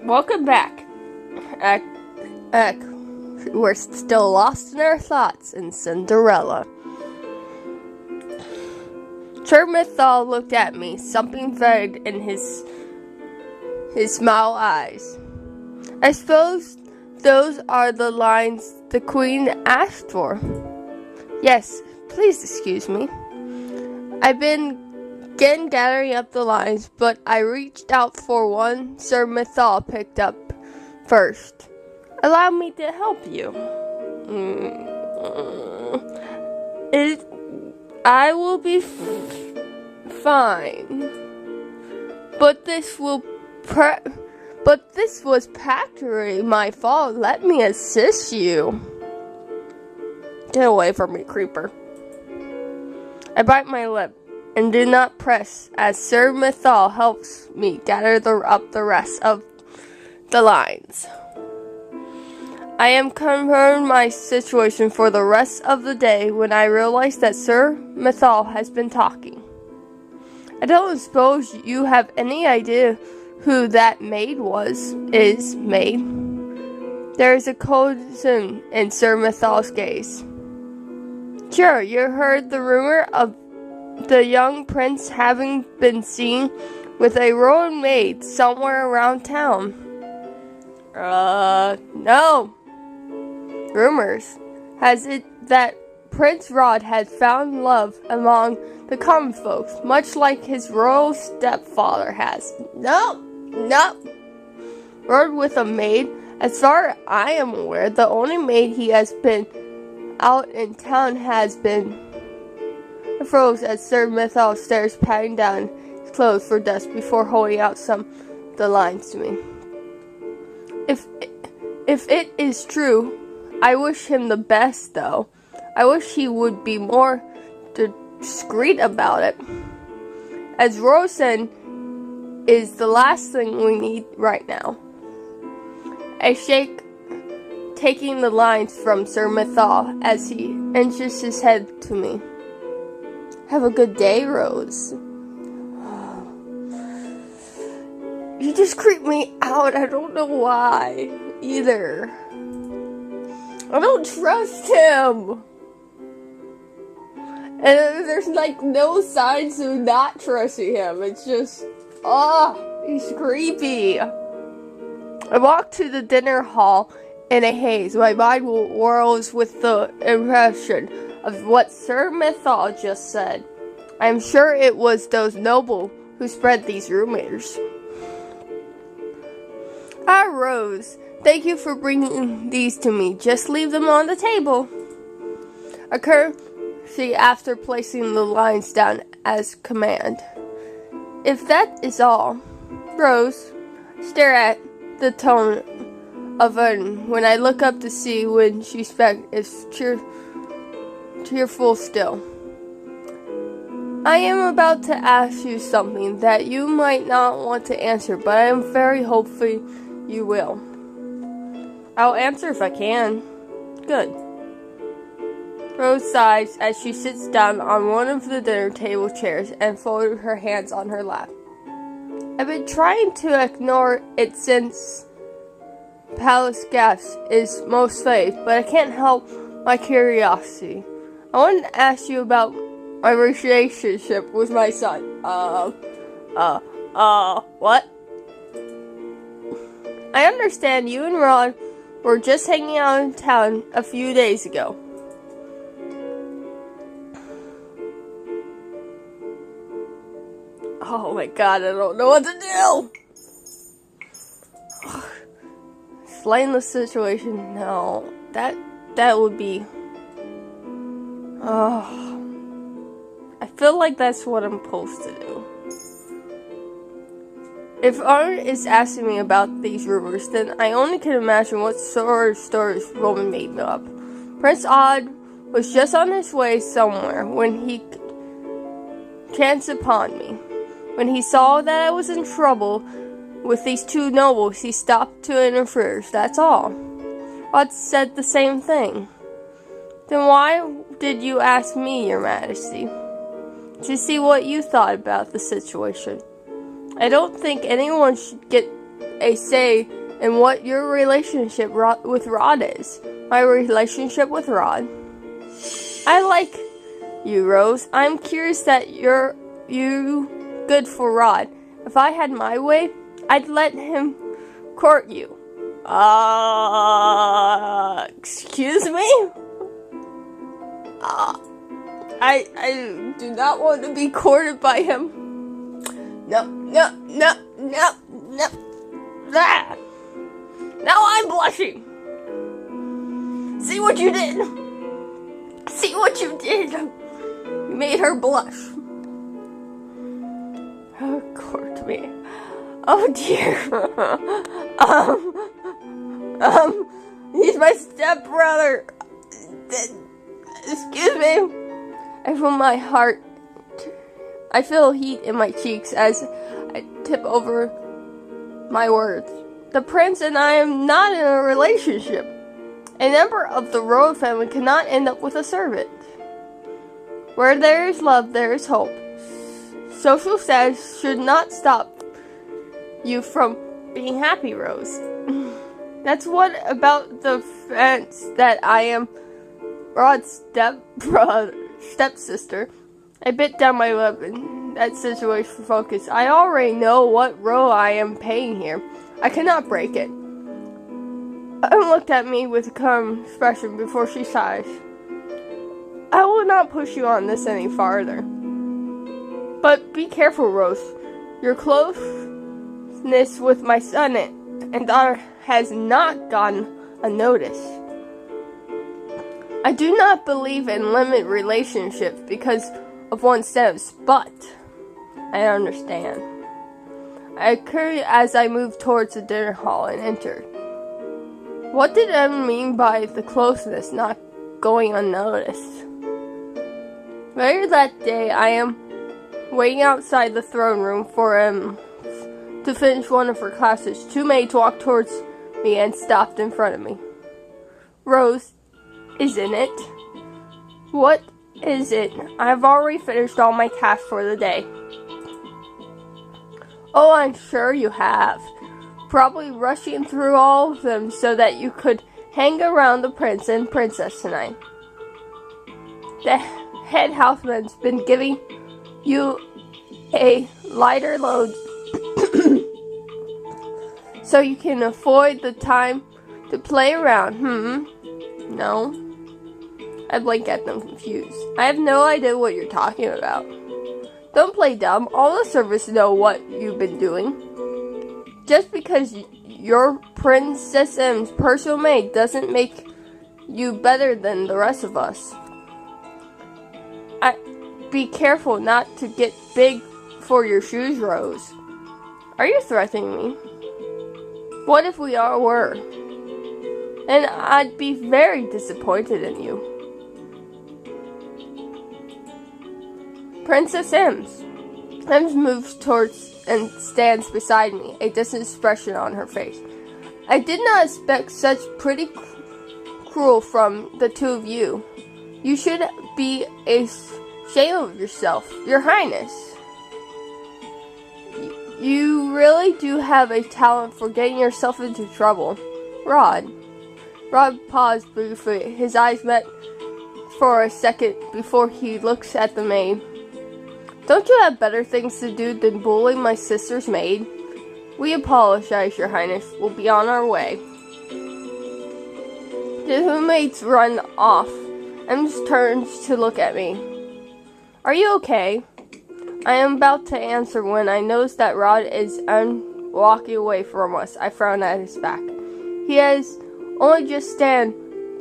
Welcome back. We're still lost in our thoughts in Cinderella. Sir Mithal looked at me, something vague in his smile eyes. I suppose those are the lines the Queen asked for. Yes, please excuse me. I've been gathering up the lines, but I reached out for one Sir Mithal picked up first. Allow me to help you. I will be fine. But this was practically my fault. Let me assist you. Get away from me, creeper. I bite my lip and do not press as Sir Mithal helps me gather up the rest of the lines. I am confirmed my situation for the rest of the day when I realize that Sir Mithal has been talking. I don't suppose you have any idea who that maid is, maid? There is a concern in Sir Mithal's gaze. Sure, you heard the rumor of the young prince having been seen with a royal maid somewhere around town. No. Rumors has it that Prince Rod had found love among the common folks, much like his royal stepfather has. No. Rod with a maid? As far as I am aware, the only maid he has been out in town has been. I froze as Sir Mithal stares, patting down his clothes for dust before holding out the lines to me. If it is true, I wish him the best, though. I wish he would be more discreet about it. As Rosen is the last thing we need right now. I shake, taking the lines from Sir Mithal as he inches his head to me. Have a good day, Rose. You just creep me out. I don't know why either. I don't trust him. And there's no signs of not trusting him. It's just, he's creepy. I walk to the dinner hall in a haze. My mind whirls with the impression of what Sir Mithal just said. I am sure it was those nobles who spread these rumors. Rose, thank you for bringing these to me. Just leave them on the table. A courtesy after placing the lines down as command. If that is all, Rose, stare at the tone of Vernon when I look up to see when she is cheerful still. I am about to ask you something that you might not want to answer, but I am very hopeful you will. I'll answer if I can. Good. Rose sighs as she sits down on one of the dinner table chairs and folded her hands on her lap. I've been trying to ignore it since Palace Gaps is most safe, but I can't help my curiosity. I wanted to ask you about my relationship with my son. What? I understand you and Ron were just hanging out in town a few days ago. Oh my god, I don't know what to do! Explain the situation? No. That would be... I feel like that's what I'm supposed to do. If Arn is asking me about these rumors, then I only can imagine what sort of stories Roman made up. Prince Odd was just on his way somewhere when he chanced upon me. When he saw that I was in trouble with these two nobles, he stopped to interfere, that's all. Odd said the same thing. Then why did you ask me, Your Majesty? To see what you thought about the situation. I don't think anyone should get a say in what your relationship with Rod is. My relationship with Rod? I like you, Rose. I'm curious that you're good for Rod. If I had my way, I'd let him court you. Excuse me? I do not want to be courted by him. No. That. Now I'm blushing. See what you did? See what you did? You made her blush. Oh, court me. Oh dear. He's my stepbrother. Excuse me. I feel my heart. I feel heat in my cheeks as I tip over my words. The prince and I am not in a relationship. A member of the royal family cannot end up with a servant. Where there is love, there is hope. Social status should not stop you from being happy, Rose. That's what about the fence that I am Rod's stepsister. I bit down my lip in that situation focus. I already know what role I am playing here. I cannot break it. Anne looked at me with a calm expression before she sighed. I will not push you on this any farther. But be careful, Rose. Your closeness with my son and daughter has not gone unnoticed. I do not believe in limited relationships because of one's status, but I understand. I occurred as I moved towards the dinner hall and entered. What did I mean by the closeness not going unnoticed? Later that day, I am waiting outside the throne room for to finish one of her classes. Two maids walked towards me and stopped in front of me. Rose, isn't it? What is it? I've already finished all my tasks for the day. Oh, I'm sure you have. Probably rushing through all of them so that you could hang around the prince and princess tonight. The head houseman's been giving you a lighter load so you can avoid the time to play around. No. I blink at them confused. I have no idea what you're talking about. Don't play dumb. All the servants know what you've been doing. Just because you're Princess M's personal maid doesn't make you better than the rest of us. Be careful not to get big for your shoes, Rose. Are you threatening me? What if we all were? And I'd be very disappointed in you. Princess Ems moves towards and stands beside me, a distant expression on her face. I did not expect such pretty cruel from the two of you. You should be ashamed of yourself, Your Highness. You really do have a talent for getting yourself into trouble. Rod paused briefly. His eyes met for a second before he looks at the maid. Don't you have better things to do than bully my sister's maid? We apologize, Your Highness. We'll be on our way. The two maids run off. Ems turns to look at me. Are you okay? I am about to answer when I notice that Rod is walking away from us. I frown at his back. He has only just stand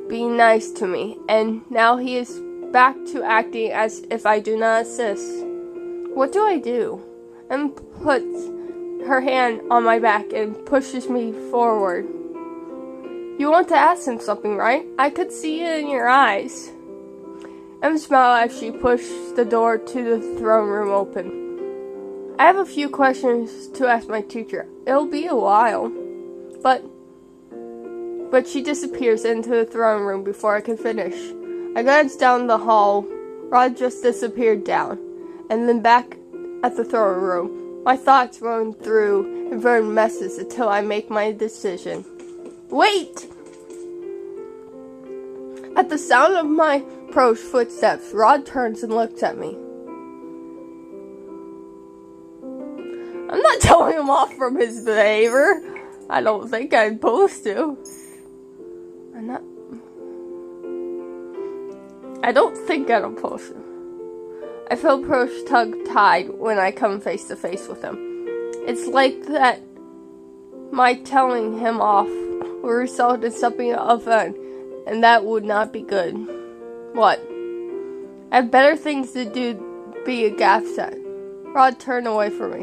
being nice to me, and now he is back to acting as if I do not assist. What do I do? And puts her hand on my back and pushes me forward. You want to ask him something, right? I could see it in your eyes. Em smiled as she pushed the door to the throne room open. I have a few questions to ask my teacher. It'll be a while. But she disappears into the throne room before I can finish. I glance down the hall. Rod just disappeared down. And then back at the throne room. My thoughts run through and burn messes until I make my decision. Wait! At the sound of my approach footsteps, Rod turns and looks at me. I'm not telling him off from his behavior. I don't think I'm supposed to. I don't think I'm supposed to. I feel approach tongue-tied when I come face to face with him. It's like that my telling him off will result in something of fun, and that would not be good. What? I have better things to do be a gaff set. Rod turned away from me,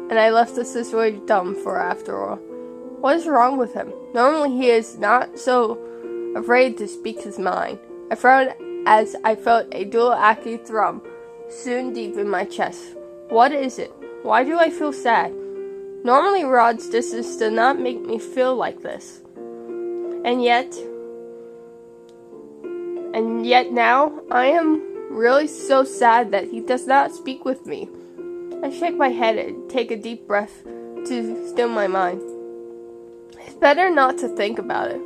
and I left the situation dumb for after all. What is wrong with him? Normally he is not so afraid to speak his mind. I frowned as I felt a dual-acting thrum soon deep in my chest. What is it? Why do I feel sad? Normally Rod's distance does not make me feel like this. And yet now I am really so sad that he does not speak with me. I shake my head and take a deep breath to still my mind. It's better not to think about it.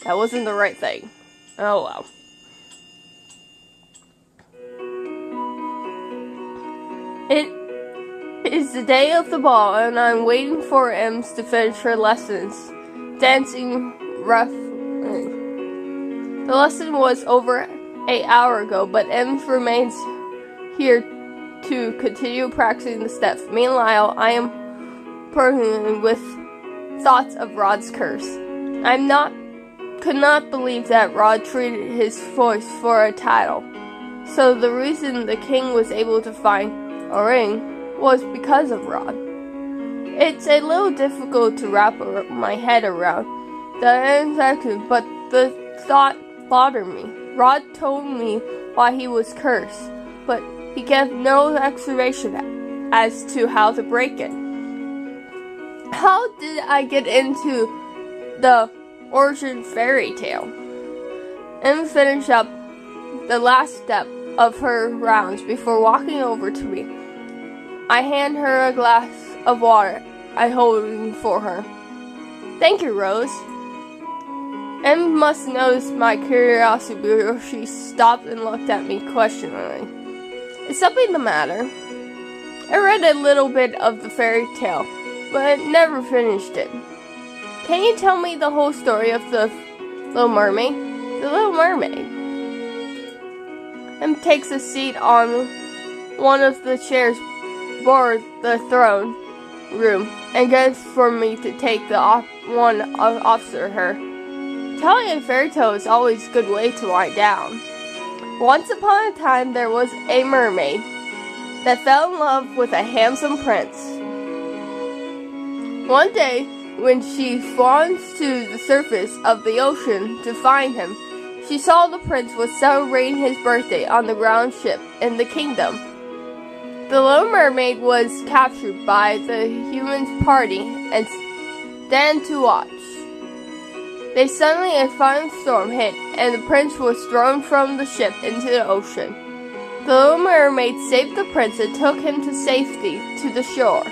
That wasn't the right thing. Oh well. It is the day of the ball, and I'm waiting for Ems to finish her lessons. Dancing rough. The lesson was over an hour ago, but Ems remains here to continue practicing the steps. Meanwhile, I am burning with thoughts of Rod's curse. Could not believe that Rod treated his voice for a title. So the reason the king was able to find a ring was because of Rod. It's a little difficult to wrap my head around the intersection, but the thought bothered me. Rod told me why he was cursed, but he gave no explanation as to how to break it. How did I get into the origin fairy tale? And finish up the last step of her rounds before walking over to me. I hand her a glass of water I hold for her. Thank you, Rose. Em must notice my curiosity because she stopped and looked at me questioningly. Is something the matter? I read a little bit of the fairy tale, but never finished it. Can you tell me the whole story of the Little Mermaid? The Little Mermaid. Em takes a seat on one of the chairs aboard the throne room and gets for me to take the one opposite her. Telling a fairy tale is always a good way to wind down. Once upon a time, there was a mermaid that fell in love with a handsome prince. One day, when she swam to the surface of the ocean to find him, she saw the prince was celebrating his birthday on the ground ship in the kingdom. The Little Mermaid was captured by the humans' party and stand to watch. They suddenly a violent storm hit, and the prince was thrown from the ship into the ocean. The Little Mermaid saved the prince and took him to safety to the shore,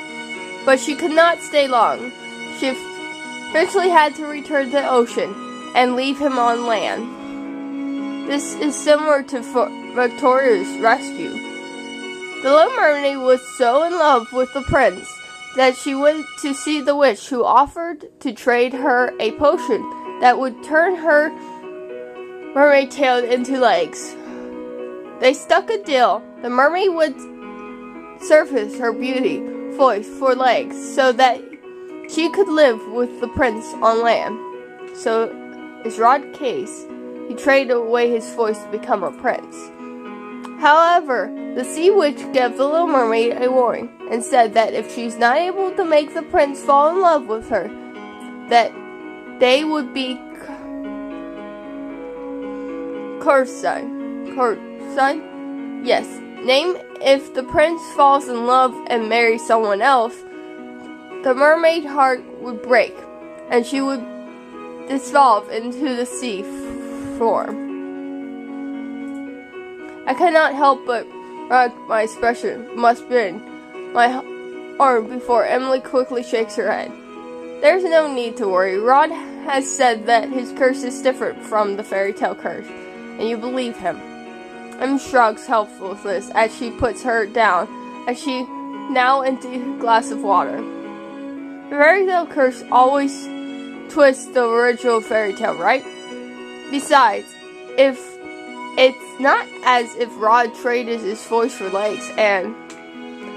but she could not stay long. She eventually had to return to the ocean and leave him on land. This is similar to Victoria's rescue. The Little Mermaid was so in love with the prince that she went to see the witch, who offered to trade her a potion that would turn her mermaid tail into legs. They struck a deal. The mermaid would surface her beauty voice for legs so that she could live with the prince on land. So, in Rod's case, he traded away his voice to become a prince. However, the sea witch gave the Little Mermaid a warning and said that if she's not able to make the prince fall in love with her, that they would be cursed. Yes, name if the prince falls in love and marries someone else, the mermaid heart would break, and she would dissolve into the sea form. I cannot help but my expression must have been my arm before Emily quickly shakes her head. There's no need to worry. Rod has said that his curse is different from the fairy tale curse, and you believe him. Em shrugs helplessness as she puts her down, as she now empties a glass of water. The fairy tale curse always twists the original fairy tale, right? Besides, if it's not as if Rod traded his voice for legs, and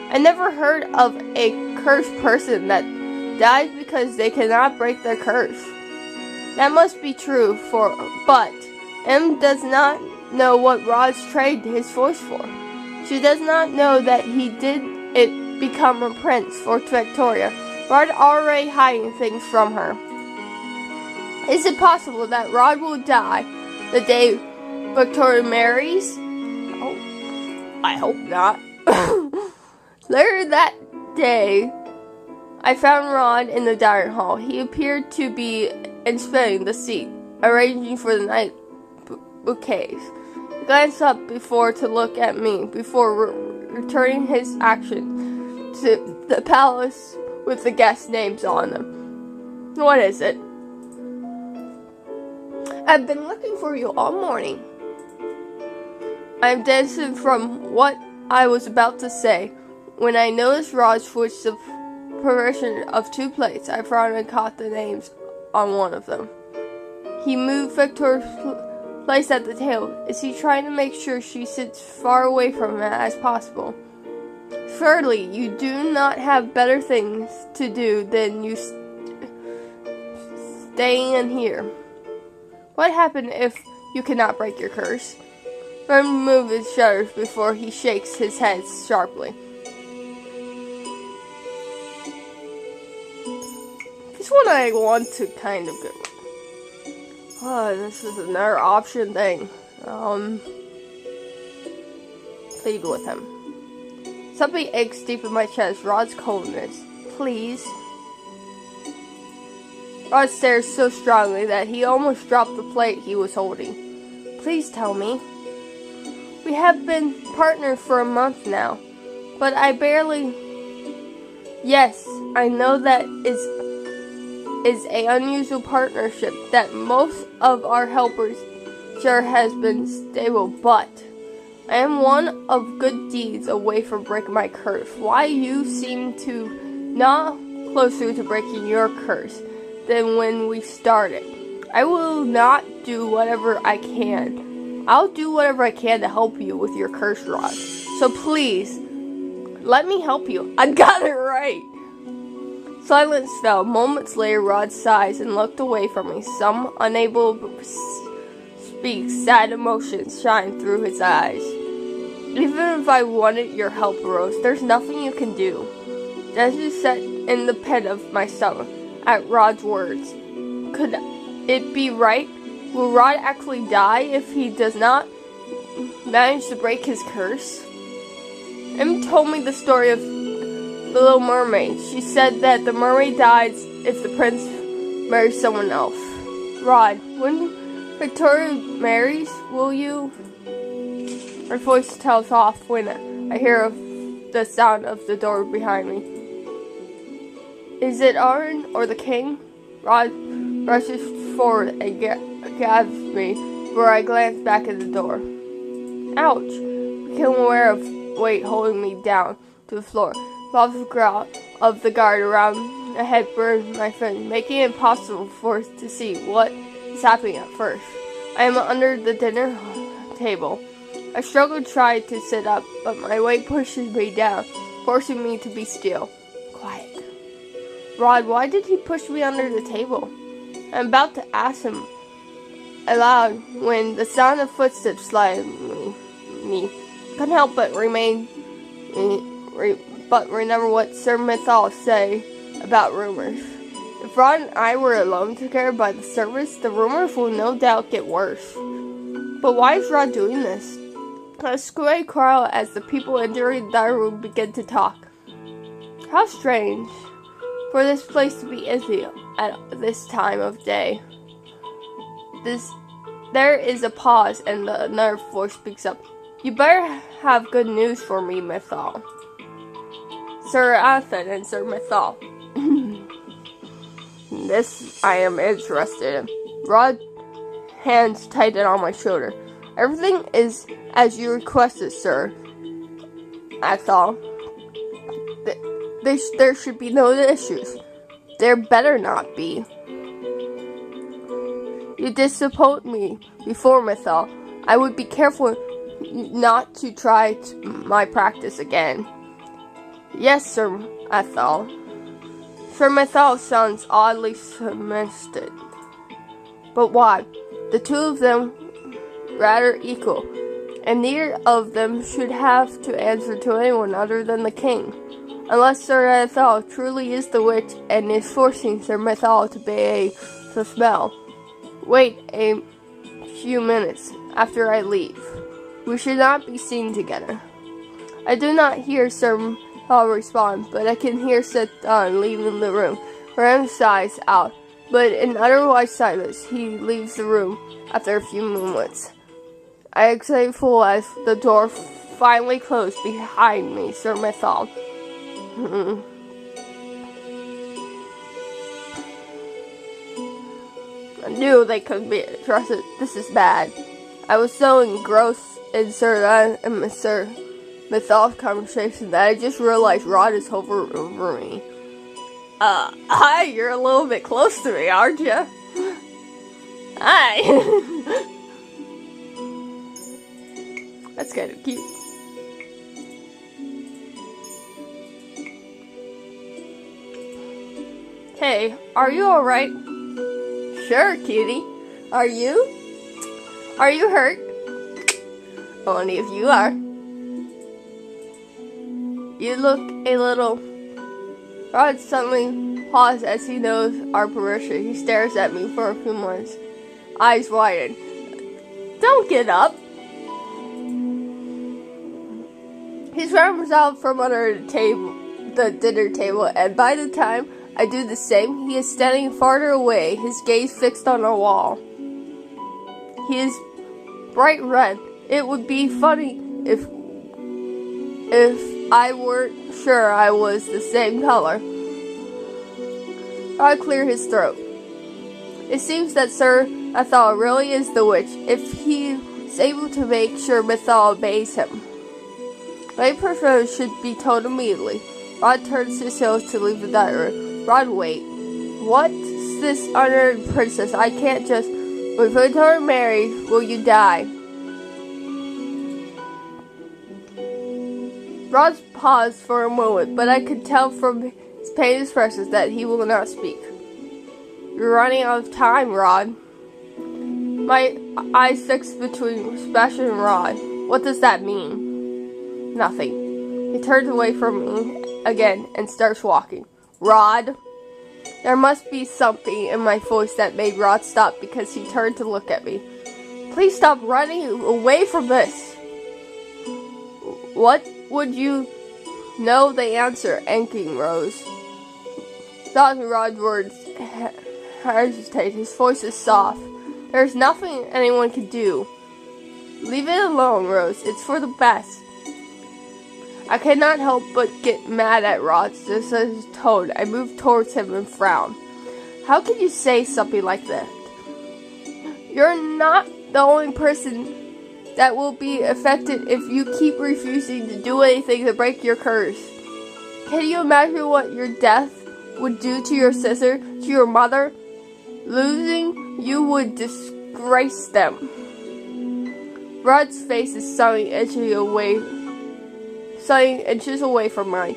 I never heard of a cursed person that dies because they cannot break their curse. That must be true, but Em does not know what Rod's traded his voice for. She does not know that he did it become a prince for Victoria. Rod already hiding things from her. Is it possible that Rod will die the day Victoria marries? Oh, I hope not. Later that day, I found Rod in the dining hall. He appeared to be inspecting the seat, arranging for the night bouquets. He glanced up before to look at me, before returning his action to the palace with the guest names on them. What is it? I've been looking for you all morning. I'm dancing from what I was about to say when I noticed Rod switched the position of two plates. I finally caught the names on one of them. He moved Victoria's place at the table. Is he trying to make sure she sits far away from him as possible? Surely you do not have better things to do than you staying in here. What happened if you cannot break your curse? Rod moves his shoulders before he shakes his head sharply. This one I want to kind of get. Oh, this is another option thing. Plead with him. Something aches deep in my chest. Rod's coldness. Please. Rod stares so strongly that he almost dropped the plate he was holding. Please tell me. We have been partners for a month now, but I barely... Yes, I know that is an unusual partnership that most of our helpers sure has been stable, but I am one of good deeds away from breaking my curse. Why you seem to not closer to breaking your curse than when we started. I will not do whatever I can. I'll do whatever I can to help you with your curse, Rod. So please, let me help you. I got it right. Silence fell. Moments later, Rod sighed and looked away from me. Some unable to speak, sad emotions shine through his eyes. Even if I wanted your help, Rose, there's nothing you can do. Desmond sat in the pit of my stomach at Rod's words. Could it be right? Will Rod actually die if he does not manage to break his curse? Em told me the story of the Little Mermaid. She said that the mermaid dies if the prince marries someone else. Rod, when Victoria marries, will you? Her voice tells off when I hear the sound of the door behind me. Is it Arn or the king? Rod rushes forward and grabs me, where I glance back at the door. Ouch! Became aware of weight holding me down to the floor. Lots of ground of the guard around the head burned my face, making it impossible for us to see what is happening at first. I am under the dinner table. I struggle to try to sit up, but my weight pushes me down, forcing me to be still. Quiet. Rod, why did he push me under the table? I'm about to ask him aloud when the sound of footsteps slide me. Couldn't help but remember what Sir Mythal say about rumors. If Rod and I were alone together by the service, the rumors will no doubt get worse. But why is Rod doing this? A squirrel quarrel as the people entering the dining room begin to talk. How strange for this place to be empty at this time of day. There is a pause, and another voice speaks up. You better have good news for me, Mythal. Sir Athan and Sir Mithal. This I am interested in. Rod hands tighten on my shoulder. Everything is as you requested, sir. Athol. There should be no issues. There better not be. You disappoint me before, Mithal. I would be careful not to try my practice again. Yes, Sir Athol. Sir Mithal sounds oddly submissive. But why? The two of them rather equal, and neither of them should have to answer to anyone other than the king. Unless Sir Athol truly is the witch and is forcing Sir Mithal to obey the spell. Wait a few minutes after I leave. We should not be seen together. I do not hear Sir Mithal respond, but I can hear Satan leaving the room. Ram sighs out, but in otherwise silence, he leaves the room after a few moments. I exhale full as the door finally closed behind me, Sir Mithal. I knew they couldn't be trusted. This is bad. I was so engrossed in Sir Mithal's conversation that I just realized Rod is hovering over me. Hi, you're a little bit close to me, aren't you? Hi. That's kind of cute. Hey, are you alright? Sure, cutie. Are you? Are you hurt? Only if you are. You look a little... Rod suddenly pauses as he knows our parishioner. He stares at me for a few moments, eyes widen. Don't get up. He scrambles out from under the dinner table, and by the time I do the same, he is standing farther away, his gaze fixed on a wall. He is bright red. It would be funny if I weren't sure I was the same color. I clear his throat. It seems that Sir Athol really is the witch, if he is able to make sure Mithal obeys him. My person should be told immediately. Rod turns his heels to leave the dining room. Rod, wait. What's this unearned princess? I can't just... If I tell her Mary, will you die? Rod paused for a moment, but I could tell from his pained expressions that he will not speak. You're running out of time, Rod. My eyes fixed between Sebastian and Rod. What does that mean? Nothing. He turns away from me again and starts walking. Rod. There must be something in my voice that made Rod stop because he turned to look at me. Please stop running away from this. What would you know the answer? Enking rose. Thought Rod's words hesitate. His voice is soft. There's nothing anyone can do. Leave it alone, Rose. It's for the best. I cannot help but get mad at Rod's tone. I move towards him and frown. How can you say something like that? You're not the only person that will be affected if you keep refusing to do anything to break your curse. Can you imagine what your death would do to your sister, to your mother? Losing you would disgrace them. Rod's face is sunny inches away from mine.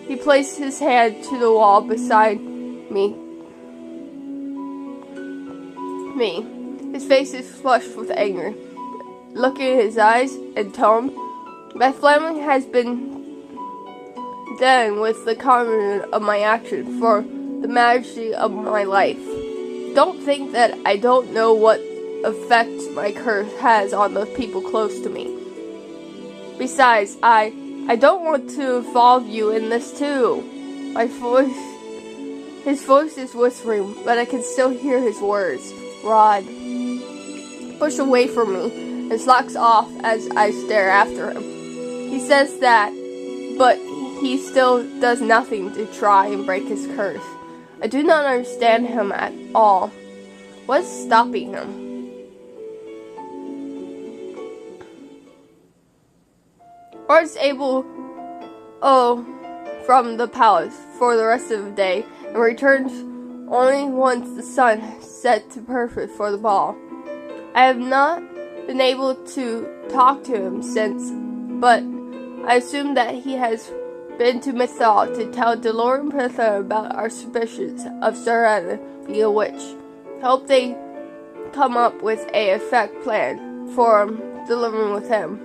He placed his hand to the wall beside me. His face is flushed with anger. Looking at his eyes and tone, my family has been done with the comment of my action for the majesty of my life. Don't think that I don't know what effect my curse has on the people close to me. Besides, I don't want to involve you in this too. His voice is whispering, but I can still hear his words. Rod. Push away from me and slacks off as I stare after him. He says that, but he still does nothing to try and break his curse. I do not understand him at all. What's stopping him? Or is able from the palace for the rest of the day and returns only once the sun set to perfect for the ball. I have not been able to talk to him since, but I assume that he has been to Mythal to tell Delore and Pritha about our suspicions of Cinderella being a witch. Hope they come up with a effect plan for delivering with him.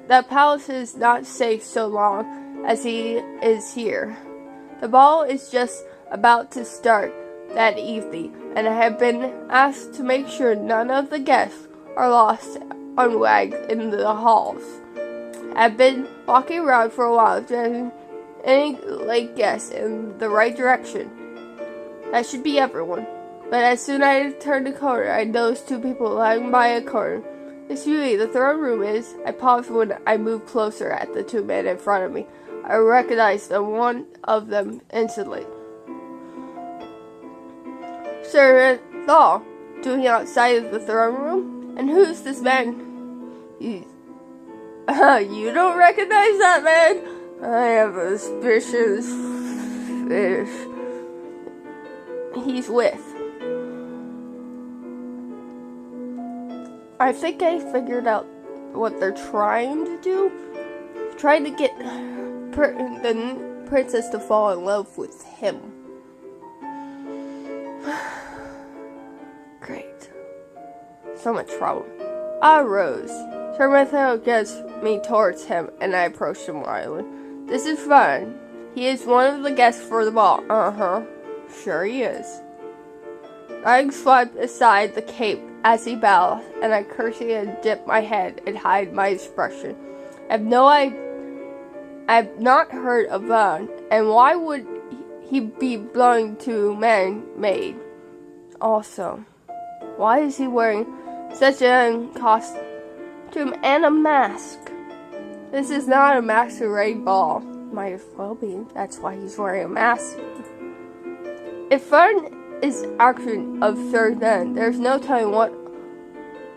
The palace is not safe so long as he is here. The ball is just about to start that evening, and I have been asked to make sure none of the guests are lost unwagged in the halls. I've been walking around for a while, getting any late guess in the right direction. That should be everyone. But as soon as I turn the corner, I notice two people lying by a corner. This really the throne room is. I pause when I move closer at the two men in front of me. I recognize the one of them instantly. Sir Thal, doing outside of the throne room? And who's this man? You don't recognize that man? I have a suspicious he's with. I think I figured out what they're trying to do. Trying to get the princess to fall in love with him. Great. So much trouble. I rose. Sir Matthew gets me towards him, and I approached him quietly. This is fun. He is one of the guests for the ball. Sure he is. I swipe aside the cape as he bows, and I curtsy and dip my head and hide my expression. I've not heard of Van, and why would he be belonging to man-made? Also, why is he wearing such a costume and a mask? This is not a masquerade ball. Might as well be. That's why he's wearing a mask. If Fern is action of third, then there's no telling what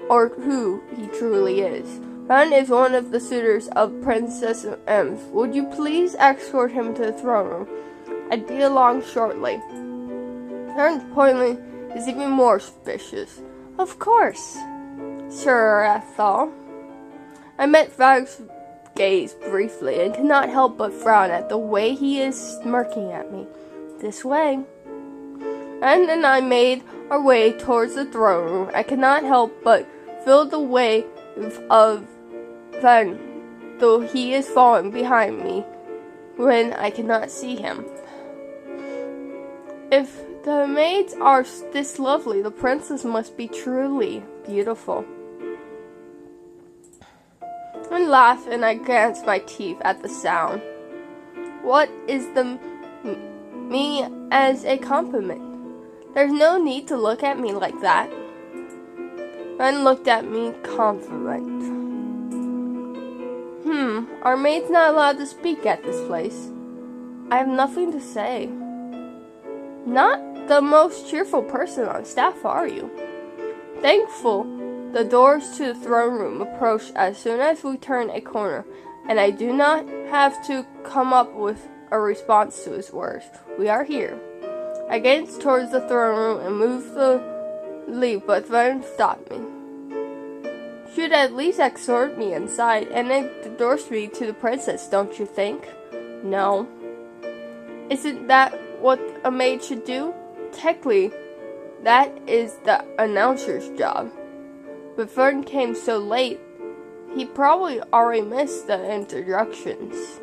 or who he truly is. Fern is one of the suitors of Princess M. Would you please escort him to the throne room? I'd be along shortly. Fern's pointedly is even more suspicious. Of course, Sir Athol. I met Fag's gaze briefly and could not help but frown at the way he is smirking at me. This way. And then I made our way towards the throne room. I could not help but feel the weight of Van, though he is falling behind me when I cannot see him. If the maids are this lovely, the princess must be truly beautiful. I laugh and I glance my teeth at the sound. What is the me as a compliment? There's no need to look at me like that. Ren looked at me confident. Our maid's not allowed to speak at this place. I have nothing to say. Not the most cheerful person on staff, are you? Thankful, the doors to the throne room approach as soon as we turn a corner, and I do not have to come up with a response to his words. We are here. I glanced towards the throne room and moved to leave, but Vern stopped me. Should at least escort me inside and endorse me to the princess, don't you think? No. Isn't that what a maid should do? Technically, that is the announcer's job. But Fern came so late, he probably already missed the introductions.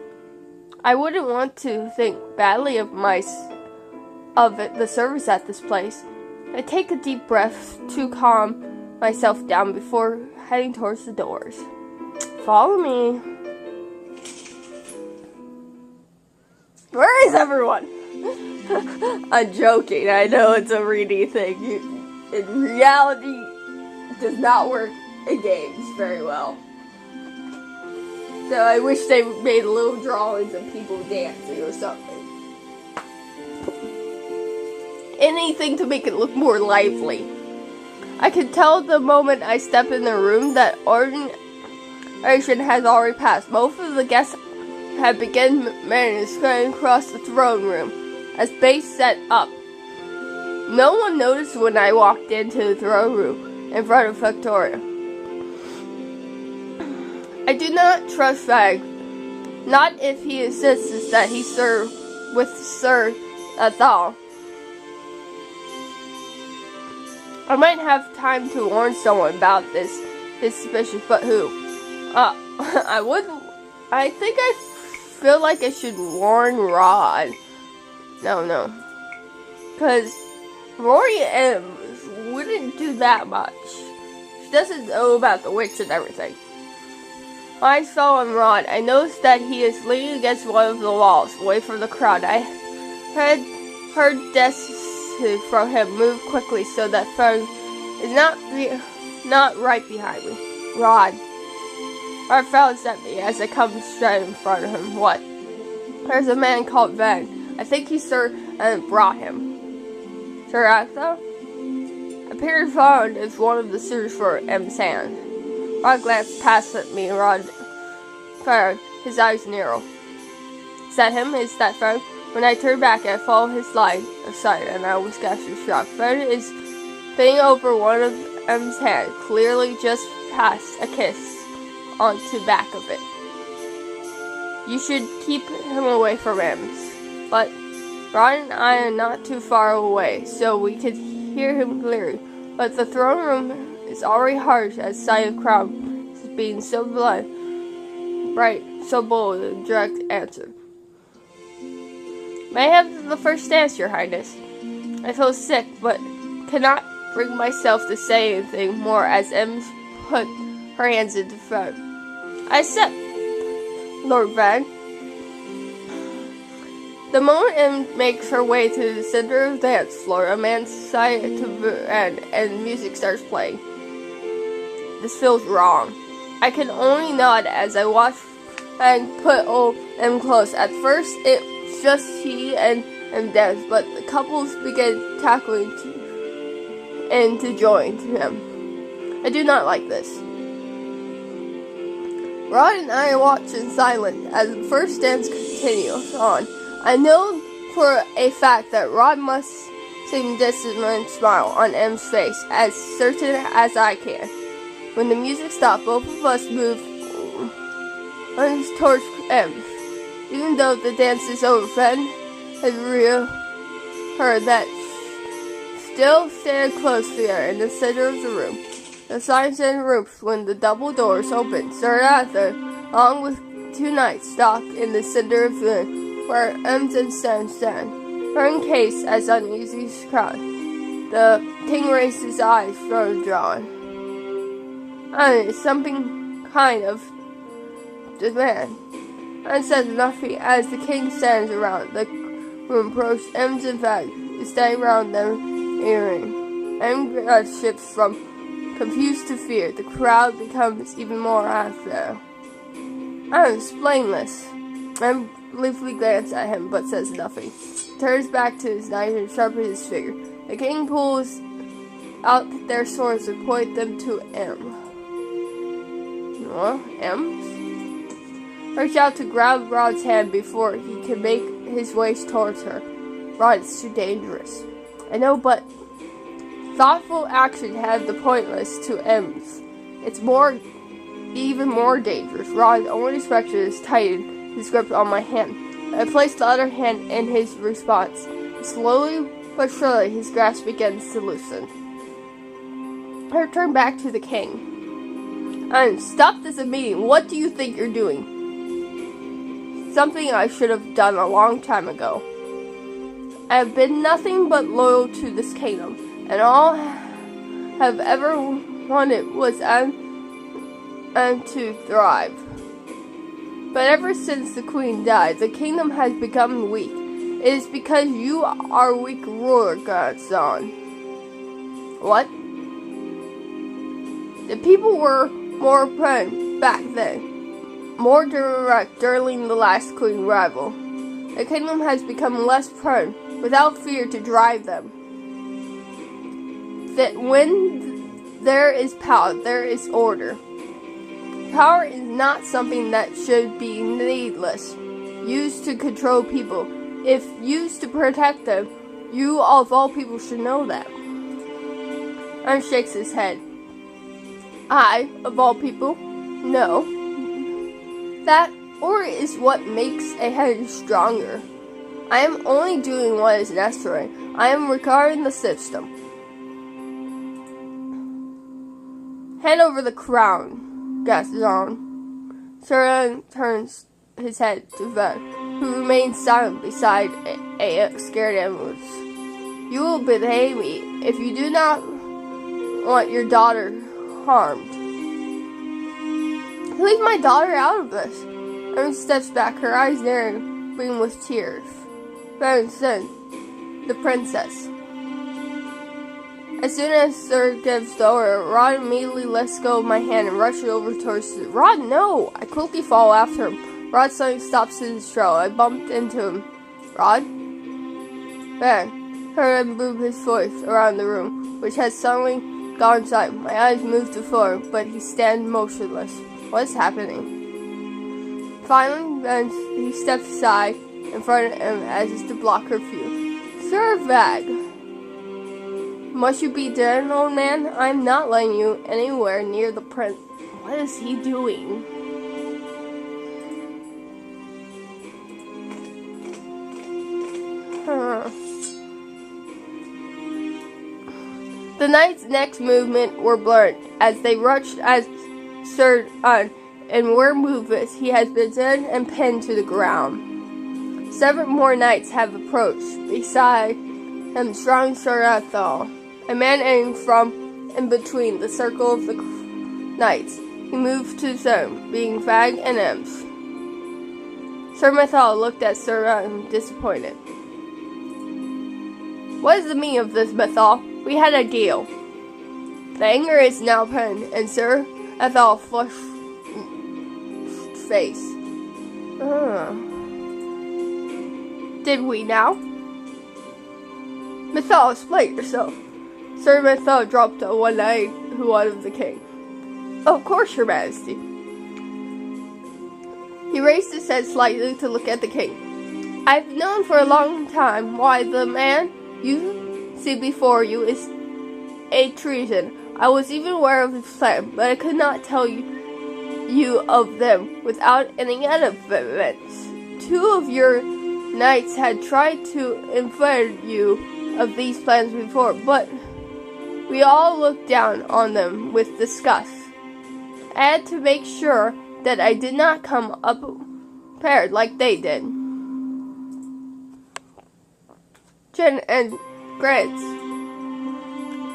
I wouldn't want to think badly of the service at this place. I take a deep breath to calm myself down before heading towards the doors. Follow me. Where is everyone? I'm joking. I know it's a reading thing. In reality, it does not work in games very well. So I wish they made little drawings of people dancing or something. Anything to make it look more lively. I can tell the moment I step in the room that ordination has already passed. Both of the guests had begun scurrying across the throne room as base set up. No one noticed when I walked into the throne room in front of Victoria. I do not trust Fag, not if he insists that he serve with Sir Athal. I might have time to warn someone about this suspicion, but who? I think I feel like I should warn Rod. No. Because Rory M's wouldn't do that much. She doesn't know about the witch and everything. When I saw him, Rod, I noticed that he is leaning against one of the walls, away from the crowd. I had heard desks from him move quickly so that Fern is not right behind me. Rod frowns at me as I come straight in front of him. What? There's a man called Van. I think he's Sir and brought him. Sir Arthur? Appeared found as one of the suitors for M's hand. Rod glanced past at me and Rod fired, his eyes narrow. Is that him? Is that Fred? When I turned back, I followed his line of sight, and I was ghastly shocked. Fred is bending over one of M's hand, clearly just past a kiss onto the back of it. You should keep him away from M's. But Rod and I are not too far away, so we could hear him clearly. But the throne room is already harsh as sight of crowd is being so blunt, bright, so bold, a direct answer. May I have the first dance, Your Highness? I feel sick, but cannot bring myself to say anything more as M put her hands into front. I accept, Lord Van. The moment M makes her way to the center of the dance floor, a man's side to end, and music starts playing. This feels wrong. I can only nod as I watch and put old M close. At first, it's just he and dance, but the couples begin tackling to join him. I do not like this. Rod and I watch in silence as the first dance continues on. I know for a fact that Rod must see distant smile on M's face, as certain as I can. When the music stopped, both of us moved towards M. Even though the dance is over, Fred has heard that still stand close to her in the center of the room. The silence in the room when the double doors opened. Sir Arthur, along with two knights, stopped in the center of the room where M's and Sam stand. Her case as uneasy as crowd. The king raised his eyes from drawn. Something kind of demand. And said nothing as the king stands around the room, approached M's and Fag is standing around them earring. M shifts from confused to fear. The crowd becomes even more after. I'm blameless. M briefly glances at him but says nothing. Turns back to his knife and sharpens his finger. The king pulls out their swords and point them to M. M? Reach out to grab Rod's hand before he can make his way towards her. Rod is too dangerous. I know, but thoughtful action had the pointless to M's. It's even more dangerous. Rod's only expression is tightened his grip on my hand. I placed the other hand in his response. Slowly but surely, his grasp begins to loosen. I turn back to the king. Stop this immediately. What do you think you're doing? Something I should have done a long time ago. I have been nothing but loyal to this kingdom, and all I have ever wanted was to thrive. But ever since the queen died, the kingdom has become weak. It is because you are a weak ruler, godson. What? The people were more prone back then. more direct during the last queen rival. The kingdom has become less prone, without fear to drive them. That when there is power, there is order. Power is not something that should be needless, used to control people. If used to protect them, you of all people should know that. Aaron shakes his head. I, of all people, know. That order is what makes a head stronger. I am only doing what is necessary. I am regarding the system. Hand over the crown, gasps on. Sir turns his head to Van, who remains silent beside a scared ambulance. You will betray me if you do not want your daughter harmed. Leave my daughter out of this. Erin steps back, her eyes narrowing with tears. Van said, the princess. As soon as Sir gives the order, Rod immediately lets go of my hand and rushes over towards Sir. Rod, no! I quickly follow after him. Rod suddenly stops his stroll. I bumped into him. Rod? Van heard him move his voice around the room, which had suddenly gone silent. My eyes moved to the floor, but he stands motionless. What is happening? Finally, then he steps aside in front of him as if to block her view. Sir Vag, must you be dead, old man? I'm not letting you anywhere near the prince. What is he doing? The knight's next movement were blurred as they rushed as Sir and were moveless. He has been dead and pinned to the ground. 7 more knights have approached. Beside him, strong Sir Ethel, a man aimed from in between the circle of the knights. He moved to them, being Fag and Ems. Sir Ethel looked at Sir disappointed. What is the meaning of this, Ethel? We had a deal. The anger is now pinned, and Sir Ethel flushed face. Did we now? Ethel, explain yourself. Sir Ethel dropped to one knight who wanted the king. Of course, Your Majesty. He raised his head slightly to look at the king. I've known for a long time why the man you see before you is a treason. I was even aware of his plan, but I could not tell you of them without any evidence. 2 of your knights had tried to inform you of these plans before, but we all looked down on them with disgust. I had to make sure that I did not come up prepared like they did. Jen and Grants.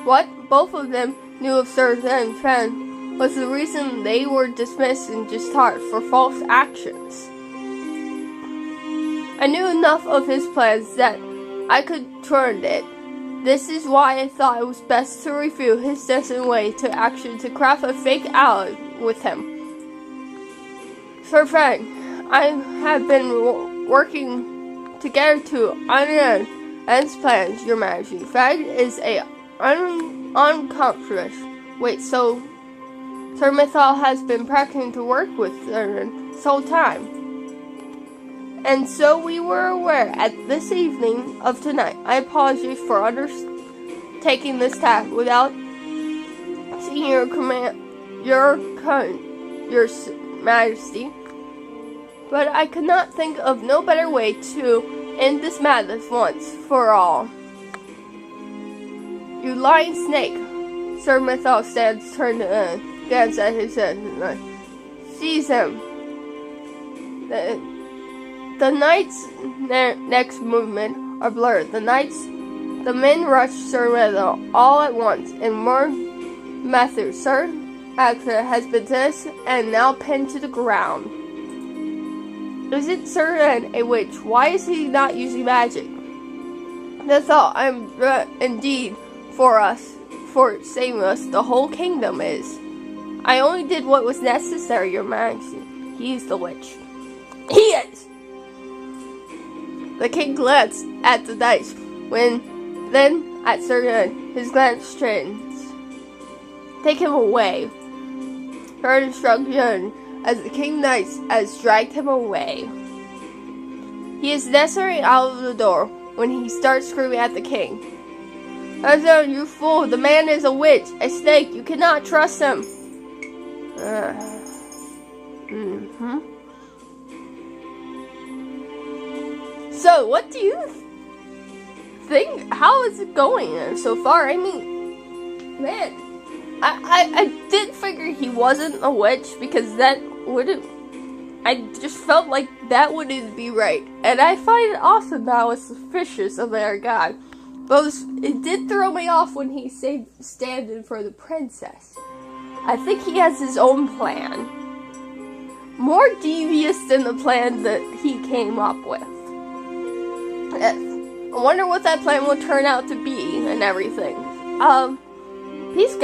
What? Both of them knew of Sir and Fen was the reason they were dismissed and discharged for false actions. I knew enough of his plans that I could turn it. This is why I thought it was best to refute his destined way to action to craft a fake ally with him. Sir Fen, I have been working together to unearth Anne's plans, Your Majesty. Fag is a unconscious. Wait, so Sir Mithal has been practicing to work with her this whole time. And so we were aware at this evening of tonight. I apologize for undertaking this task without seeing your command, Your Majesty. But I could not think of no better way to end this madness once for all. You lying snake! Sir Mithal stands turned glance at his head. Seize him. The knights' next movement are blurred. The men rush Sir Mithal all at once in more methods. Sir Actor has been this and now pinned to the ground. Is it Sir Ren a witch? Why is he not using magic? That's all I'm indeed for saving us. The whole kingdom is. I only did what was necessary, Your Majesty. he's the witch. He is! The king glanced at the dice. Then at Sir Gun, his glance changed. Take him away. Heard instruction as the king knights as dragged him away. He is necessary out of the door when he starts screaming at the king. Hudson, you fool! The man is a witch, a snake. You cannot trust him. So, what do you think? How is it going so far? I mean, man, I did figure he wasn't a witch because that wouldn't. I just felt like that wouldn't be right, and I find it awesome that I was suspicious of our guy. But it did throw me off when he said standing for the princess. I think he has his own plan. More devious than the plan that he came up with. I wonder what that plan will turn out to be and everything. Peace.